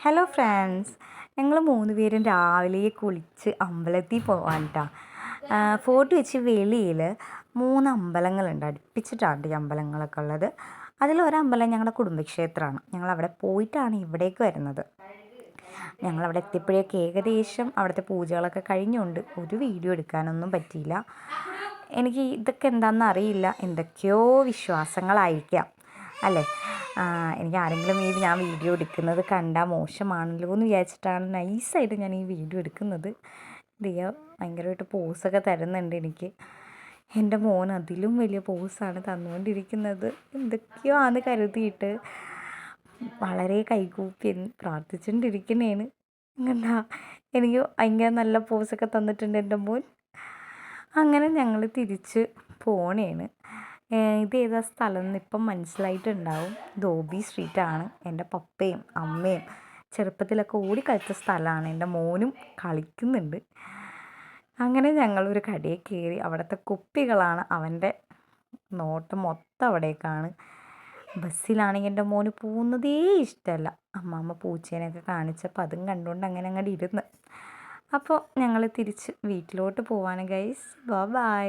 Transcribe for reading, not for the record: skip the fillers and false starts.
Hello friends, ഞങ്ങൾ 3 പേരും രാവിലെ കുളിച്ച് അമ്പലത്തിൽ പോവാൻ കേട്ടോ. ഫോർട്ട് വെച്ച് വെളിയിൽ 3 അമ്പലങ്ങളുണ്ട്, അടുപ്പിച്ചിട്ടാണ് ഈ അമ്പലങ്ങളൊക്കെ ഉള്ളത്. അതിലൊരമ്പലം ഞങ്ങളുടെ കുടുംബക്ഷേത്രമാണ്. ഞങ്ങളവിടെ പോയിട്ടാണ് ഇവിടേക്ക് വരുന്നത്. ഞങ്ങളവിടെ എത്തിയപ്പോഴേക്ക് ഏകദേശം അവിടുത്തെ പൂജകളൊക്കെ കഴിഞ്ഞുകൊണ്ട് ഒരു വീഡിയോ എടുക്കാനൊന്നും പറ്റിയില്ല. എനിക്ക് ഇതൊക്കെ എന്താണെന്ന് അറിയില്ല, എന്തൊക്കെയോ വിശ്വാസങ്ങളായിരിക്കാം അല്ലേ. എനിക്ക് ആരെങ്കിലും ഞാൻ വീഡിയോ എടുക്കുന്നത് കണ്ടാൽ മോശമാണല്ലോ എന്ന് വിചാരിച്ചിട്ടാണ് നൈസായിട്ട് ഞാൻ ഈ വീഡിയോ എടുക്കുന്നത്. ദിയ ഭയങ്കരമായിട്ട് പോസൊക്കെ തരുന്നുണ്ട് എനിക്ക്. എൻ്റെ മോൻ അതിലും വലിയ പോസാണ് തന്നുകൊണ്ടിരിക്കുന്നത്. എന്തൊക്കെയോ ആണ് കരുതിയിട്ട് വളരെ കൈകൂപ്പി പ്രാർത്ഥിച്ചുകൊണ്ടിരിക്കുന്നതാണ്. എന്താ എനിക്ക് ഭയങ്കര നല്ല പോസൊക്കെ തന്നിട്ടുണ്ട് എൻ്റെ മോൻ. അങ്ങനെ ഞങ്ങൾ തിരിച്ച് പോണേണ്. ഇതേതാ സ്ഥലം എന്ന് ഇപ്പം മനസ്സിലായിട്ടുണ്ടാവും. ധോബി സ്ട്രീറ്റാണ്. എൻ്റെ പപ്പയും അമ്മയും ചെറുപ്പത്തിലൊക്കെ ഓടിക്കളിച്ച സ്ഥലമാണ്. എൻ്റെ മോനും കളിക്കുന്നുണ്ട്. അങ്ങനെ ഞങ്ങളൊരു കടയിൽ കയറി. അവിടുത്തെ കുപ്പികളാണ് അവൻ്റെ നോട്ടം മൊത്തം അവിടേക്കാണ്. ബസ്സിലാണെങ്കിൽ എൻ്റെ മോന് പോകുന്നതേ ഇഷ്ടമല്ല. അമ്മാമ്മ പൂച്ചേനെയൊക്കെ കാണിച്ചപ്പോൾ അതും കണ്ടുകൊണ്ട് അങ്ങനെ അങ്ങോട്ട് ഇരുന്ന്. അപ്പോൾ ഞങ്ങൾ തിരിച്ച് വീട്ടിലോട്ട് പോവാണ് ഗൈസ്. ബൈ.